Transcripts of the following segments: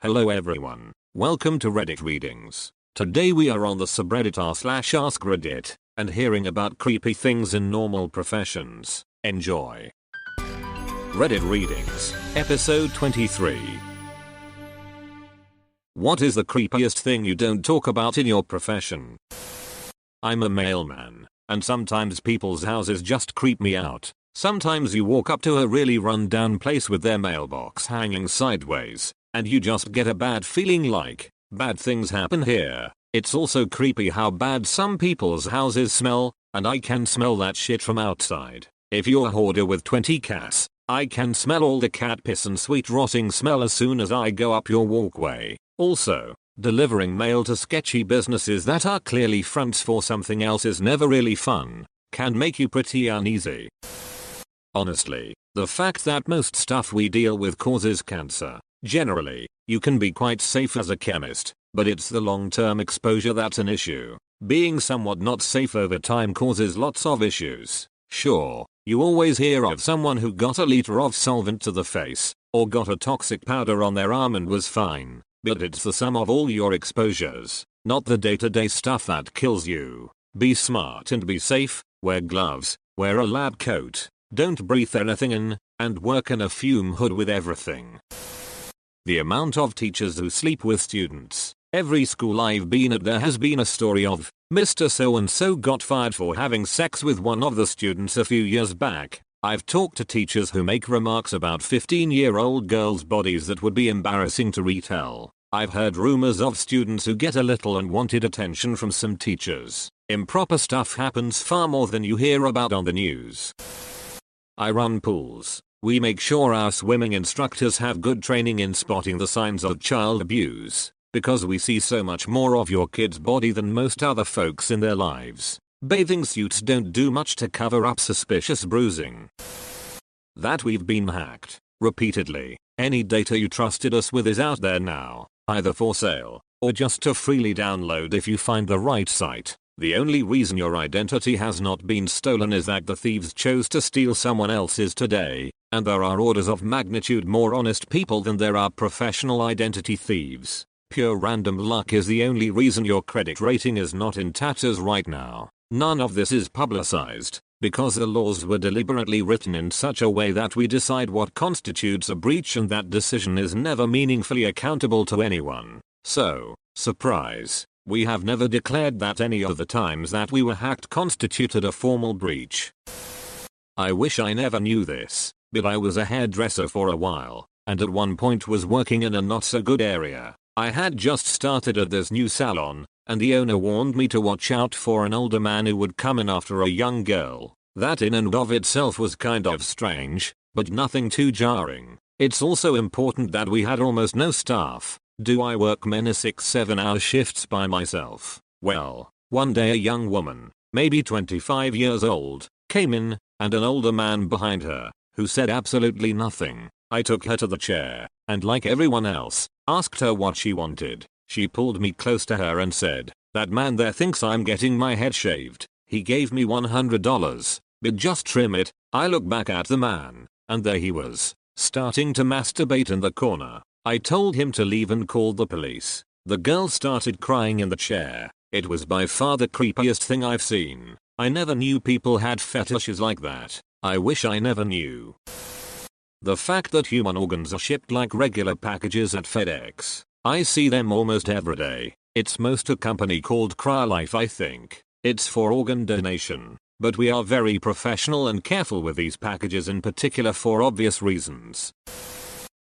Hello everyone, welcome to Reddit Readings. Today we are on the subreddit r/AskReddit, and hearing about creepy things in normal professions. Enjoy. Reddit Readings, Episode 23. What is the creepiest thing you don't talk about in your profession? I'm a mailman, and sometimes people's houses just creep me out. Sometimes you walk up to a really run-down place with their mailbox hanging sideways, and you just get a bad feeling like, bad things happen here. It's also creepy how bad some people's houses smell, and I can smell that shit from outside. If you're a hoarder with 20 cats, I can smell all the cat piss and sweet rotting smell as soon as I go up your walkway. Also, delivering mail to sketchy businesses that are clearly fronts for something else is never really fun. Can make you pretty uneasy. Honestly, the fact that most stuff we deal with causes cancer. Generally, you can be quite safe as a chemist, but it's the long-term exposure that's an issue. Being somewhat not safe over time causes lots of issues. Sure, you always hear of someone who got a liter of solvent to the face, or got a toxic powder on their arm and was fine, but it's the sum of all your exposures, not the day-to-day stuff that kills you. Be smart and be safe, wear gloves, wear a lab coat, don't breathe anything in, and work in a fume hood with everything. The amount of teachers who sleep with students. Every school I've been at there has been a story of, Mr. So-and-so got fired for having sex with one of the students a few years back. I've talked to teachers who make remarks about 15-year-old girls' bodies that would be embarrassing to retell. I've heard rumors of students who get a little unwanted attention from some teachers. Improper stuff happens far more than you hear about on the news. I run pools. We make sure our swimming instructors have good training in spotting the signs of child abuse, because we see so much more of your kid's body than most other folks in their lives. Bathing suits don't do much to cover up suspicious bruising. That we've been hacked repeatedly. Any data you trusted us with is out there now, either for sale, or just to freely download if you find the right site. The only reason your identity has not been stolen is that the thieves chose to steal someone else's today, and there are orders of magnitude more honest people than there are professional identity thieves. Pure random luck is the only reason your credit rating is not in tatters right now. None of this is publicized, because the laws were deliberately written in such a way that we decide what constitutes a breach and that decision is never meaningfully accountable to anyone. So, surprise. We have never declared that any of the times that we were hacked constituted a formal breach. I wish I never knew this, but I was a hairdresser for a while, and at one point was working in a not so good area. I had just started at this new salon, and the owner warned me to watch out for an older man who would come in after a young girl. That in and of itself was kind of strange, but nothing too jarring. It's also important that we had almost no staff. Do I work many 6-7 hour shifts by myself? Well, one day a young woman, maybe 25 years old, came in, and an older man behind her, who said absolutely nothing. I took her to the chair, and like everyone else, asked her what she wanted. She pulled me close to her and said, "That man there thinks I'm getting my head shaved. He gave me $100, but just trim it." I looked back at the man, and there he was, starting to masturbate in the corner. I told him to leave and called the police. The girl started crying in the chair. It was by far the creepiest thing I've seen. I never knew people had fetishes like that. I wish I never knew. The fact that human organs are shipped like regular packages at FedEx. I see them almost every day. It's most a company called CryoLife, I think. It's for organ donation. But we are very professional and careful with these packages, in particular for obvious reasons.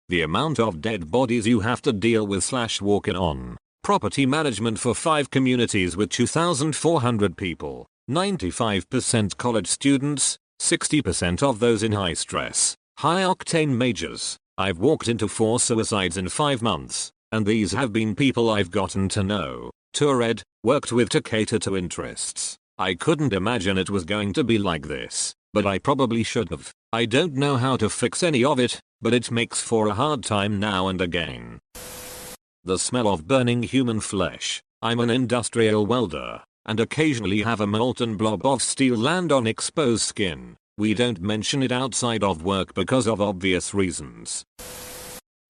The amount of dead bodies you have to deal with / walk in on. Property management for 5 communities with 2,400 people. 95% college students, 60% of those in high stress, high octane majors. I've walked into 4 suicides in 5 months, and these have been people I've gotten to know, toured, worked with to cater to interests. I couldn't imagine it was going to be like this, but I probably should have. I don't know how to fix any of it, but it makes for a hard time now and again. The smell of burning human flesh. I'm an industrial welder, and occasionally have a molten blob of steel land on exposed skin. We don't mention it outside of work because of obvious reasons.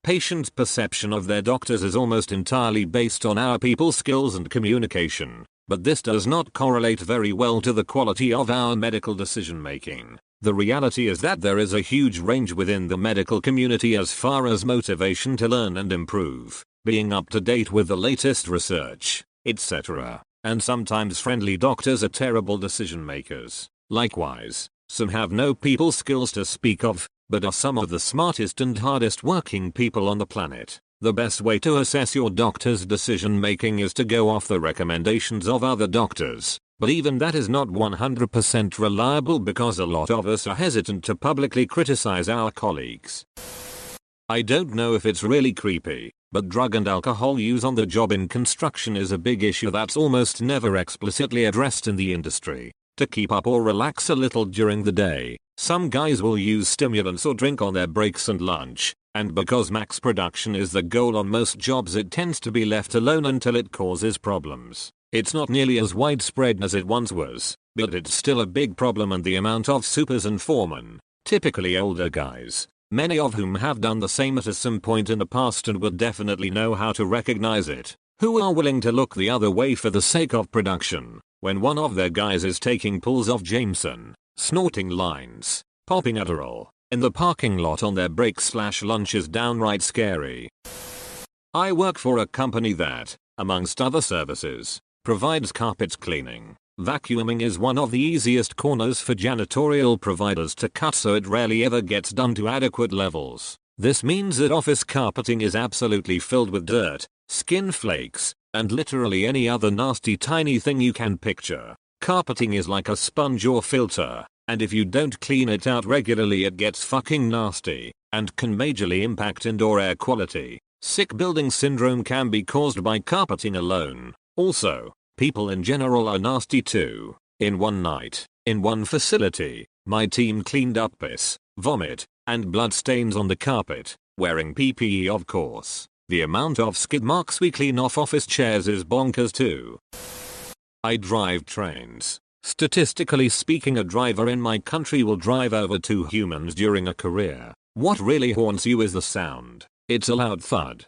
Patients' perception of their doctors is almost entirely based on our people's skills and communication, but this does not correlate very well to the quality of our medical decision making. The reality is that there is a huge range within the medical community as far as motivation to learn and improve, being up to date with the latest research, etc. And sometimes friendly doctors are terrible decision makers. Likewise, some have no people skills to speak of, but are some of the smartest and hardest working people on the planet. The best way to assess your doctor's decision making is to go off the recommendations of other doctors, but even that is not 100% reliable because a lot of us are hesitant to publicly criticize our colleagues. I don't know if it's really creepy, but drug and alcohol use on the job in construction is a big issue that's almost never explicitly addressed in the industry. To keep up or relax a little during the day, some guys will use stimulants or drink on their breaks and lunch, and because max production is the goal on most jobs, it tends to be left alone until it causes problems. It's not nearly as widespread as it once was, but it's still a big problem, and the amount of supers and foremen, typically older guys, many of whom have done the same at some point in the past and will definitely know how to recognize it, who are willing to look the other way for the sake of production, when one of their guys is taking pulls of Jameson, snorting lines, popping Adderall, in the parking lot on their break/lunch is downright scary. I work for a company that, amongst other services, provides carpet cleaning. Vacuuming is one of the easiest corners for janitorial providers to cut, so it rarely ever gets done to adequate levels. This means that office carpeting is absolutely filled with dirt, skin flakes, and literally any other nasty tiny thing you can picture. Carpeting is like a sponge or filter, and if you don't clean it out regularly it gets fucking nasty, and can majorly impact indoor air quality. Sick building syndrome can be caused by carpeting alone. Also, people in general are nasty too. In one night, in one facility, my team cleaned up piss, vomit, and blood stains on the carpet, wearing PPE of course. The amount of skid marks we clean off office chairs is bonkers too. I drive trains. Statistically speaking, a driver in my country will drive over 2 humans during a career. What really haunts you is the sound. It's a loud thud.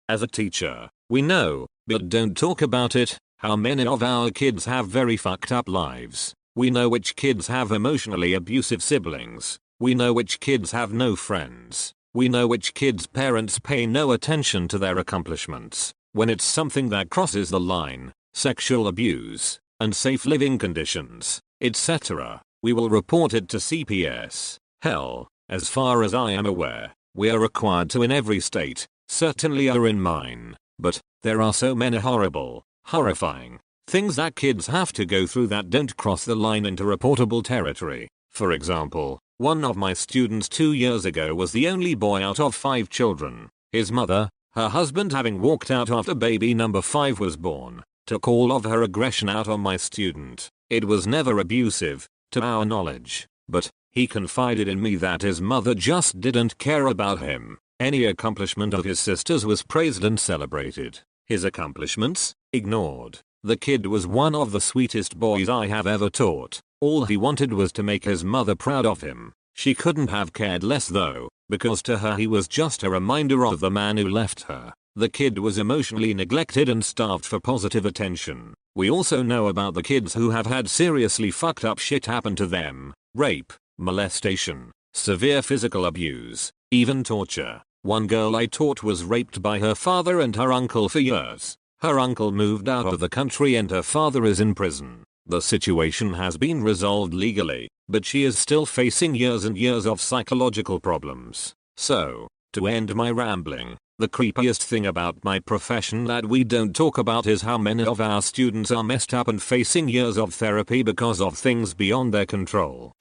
As a teacher, we know, but don't talk about it, how many of our kids have very fucked up lives. We know which kids have emotionally abusive siblings. We know which kids have no friends. We know which kids' parents pay no attention to their accomplishments. When it's something that crosses the line, sexual abuse, unsafe living conditions, etc., we will report it to CPS. Hell, as far as I am aware, we are required to in every state, certainly are in mine, but there are so many horrible, horrifying things that kids have to go through that don't cross the line into reportable territory. For example, one of my students 2 years ago was the only boy out of 5 children. His mother, her husband having walked out after baby number 5 was born, took all of her aggression out on my student. It was never abusive, to our knowledge, but he confided in me that his mother just didn't care about him. Any accomplishment of his sister's was praised and celebrated. His accomplishments, ignored. The kid was one of the sweetest boys I have ever taught. All he wanted was to make his mother proud of him. She couldn't have cared less though, because to her he was just a reminder of the man who left her. The kid was emotionally neglected and starved for positive attention. We also know about the kids who have had seriously fucked up shit happen to them. Rape, molestation, severe physical abuse, even torture. One girl I taught was raped by her father and her uncle for years. Her uncle moved out of the country and her father is in prison. The situation has been resolved legally, but she is still facing years and years of psychological problems. So, to end my rambling, the creepiest thing about my profession that we don't talk about is how many of our students are messed up and facing years of therapy because of things beyond their control.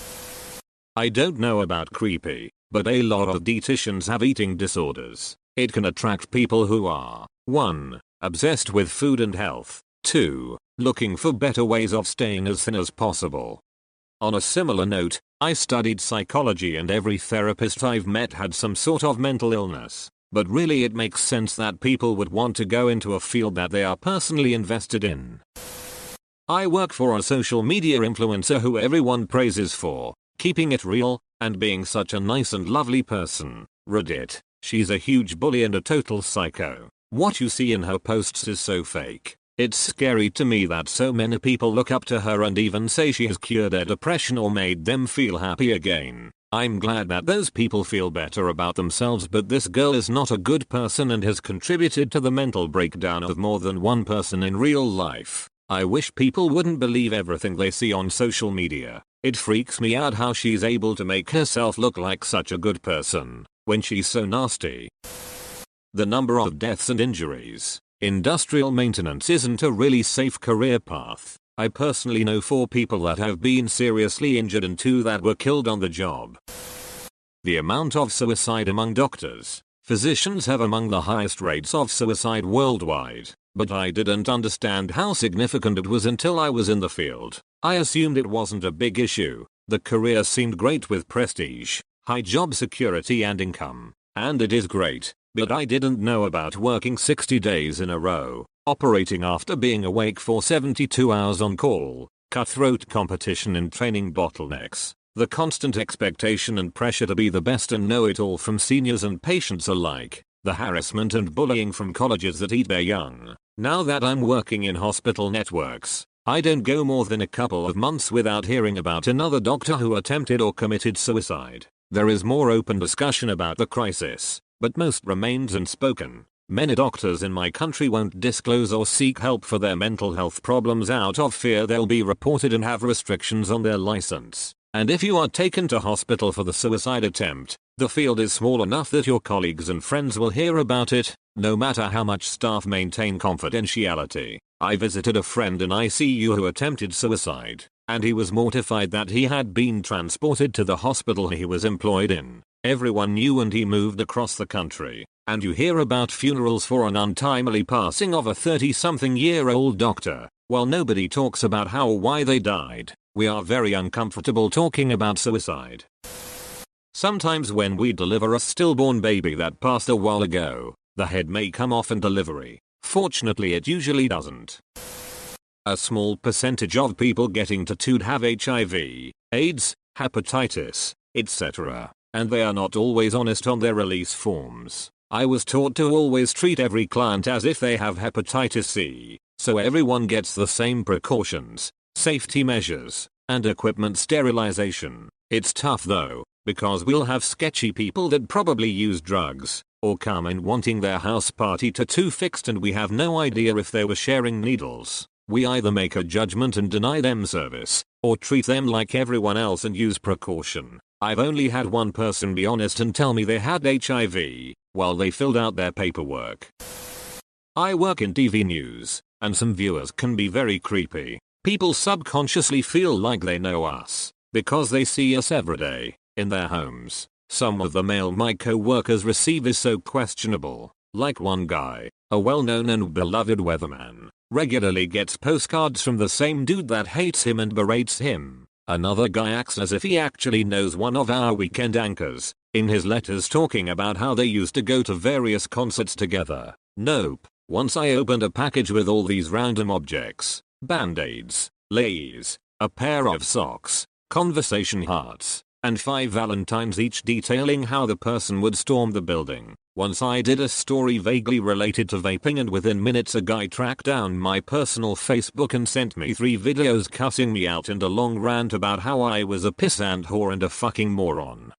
I don't know about creepy, but a lot of dietitians have eating disorders. It can attract people who are 1. Obsessed with food and health, 2. Looking for better ways of staying as thin as possible. On a similar note, I studied psychology and every therapist I've met had some sort of mental illness, but really it makes sense that people would want to go into a field that they are personally invested in. I work for a social media influencer who everyone praises for keeping it real and being such a nice and lovely person. Reddit. She's a huge bully and a total psycho. What you see in her posts is so fake. It's scary to me that so many people look up to her and even say she has cured their depression or made them feel happy again. I'm glad that those people feel better about themselves, but this girl is not a good person and has contributed to the mental breakdown of more than one person in real life. I wish people wouldn't believe everything they see on social media. It freaks me out how she's able to make herself look like such a good person when she's so nasty. The number of deaths and injuries. Industrial maintenance isn't a really safe career path. I personally know 4 people that have been seriously injured and 2 that were killed on the job. The amount of suicide among doctors. Physicians have among the highest rates of suicide worldwide, but I didn't understand how significant it was until I was in the field. I assumed it wasn't a big issue. The career seemed great with prestige, high job security and income, and it is great, but I didn't know about working 60 days in a row, operating after being awake for 72 hours on call, cutthroat competition and training bottlenecks, the constant expectation and pressure to be the best and know it all from seniors and patients alike, the harassment and bullying from colleges that eat their young. Now that I'm working in hospital networks, I don't go more than a couple of months without hearing about another doctor who attempted or committed suicide. There is more open discussion about the crisis, but most remains unspoken. Many doctors in my country won't disclose or seek help for their mental health problems out of fear they'll be reported and have restrictions on their license. And if you are taken to hospital for the suicide attempt, the field is small enough that your colleagues and friends will hear about it, no matter how much staff maintain confidentiality. I visited a friend in ICU who attempted suicide, and he was mortified that he had been transported to the hospital he was employed in. Everyone knew and he moved across the country, and you hear about funerals for an untimely passing of a 30-something-year-old doctor, while nobody talks about how or why they died. We are very uncomfortable talking about suicide. Sometimes when we deliver a stillborn baby that passed a while ago, the head may come off in delivery. Fortunately it usually doesn't. A small percentage of people getting tattooed have HIV, AIDS, hepatitis, etc. And they are not always honest on their release forms. I was taught to always treat every client as if they have hepatitis C, so everyone gets the same precautions, safety measures, and equipment sterilization. It's tough though, because we'll have sketchy people that probably use drugs, or come in wanting their house party tattoo fixed and we have no idea if they were sharing needles. We either make a judgment and deny them service, or treat them like everyone else and use precaution. I've only had one person be honest and tell me they had HIV, while they filled out their paperwork. I work in TV news, and some viewers can be very creepy. People subconsciously feel like they know us, because they see us every day, in their homes. Some of the mail my co-workers receive is so questionable. Like one guy, a well-known and beloved weatherman, regularly gets postcards from the same dude that hates him and berates him. Another guy acts as if he actually knows one of our weekend anchors, in his letters talking about how they used to go to various concerts together. Nope. Once I opened a package with all these random objects, band-aids, Lay's, a pair of socks, conversation hearts, and 5 valentines each detailing how the person would storm the building. Once I did a story vaguely related to vaping and within minutes a guy tracked down my personal Facebook and sent me 3 videos cussing me out and a long rant about how I was a pissant whore and a fucking moron.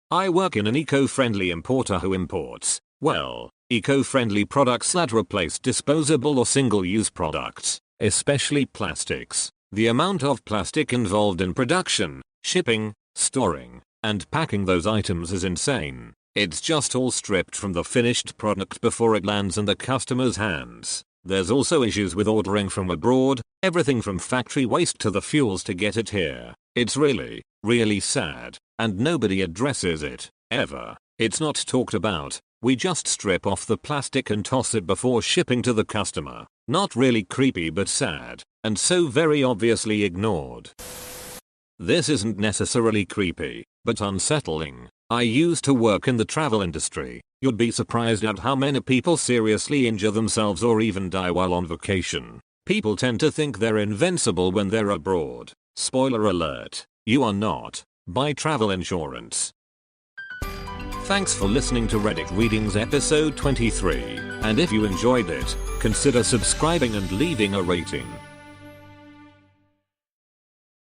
I work in an eco-friendly importer who imports, well, eco-friendly products that replace disposable or single-use products, especially plastics. The amount of plastic involved in production, shipping, storing, and packing those items is insane. It's just all stripped from the finished product before it lands in the customer's hands. There's also issues with ordering from abroad, everything from factory waste to the fuels to get it here. It's really, really sad, and nobody addresses it, ever. It's not talked about. We just strip off the plastic and toss it before shipping to the customer. Not really creepy but sad, and so very obviously ignored. This isn't necessarily creepy, but unsettling. I used to work in the travel industry. You'd be surprised at how many people seriously injure themselves or even die while on vacation. People tend to think they're invincible when they're abroad. Spoiler alert, you are not. Buy travel insurance. Thanks for listening to Reddit Readings episode 23, and if you enjoyed it, consider subscribing and leaving a rating.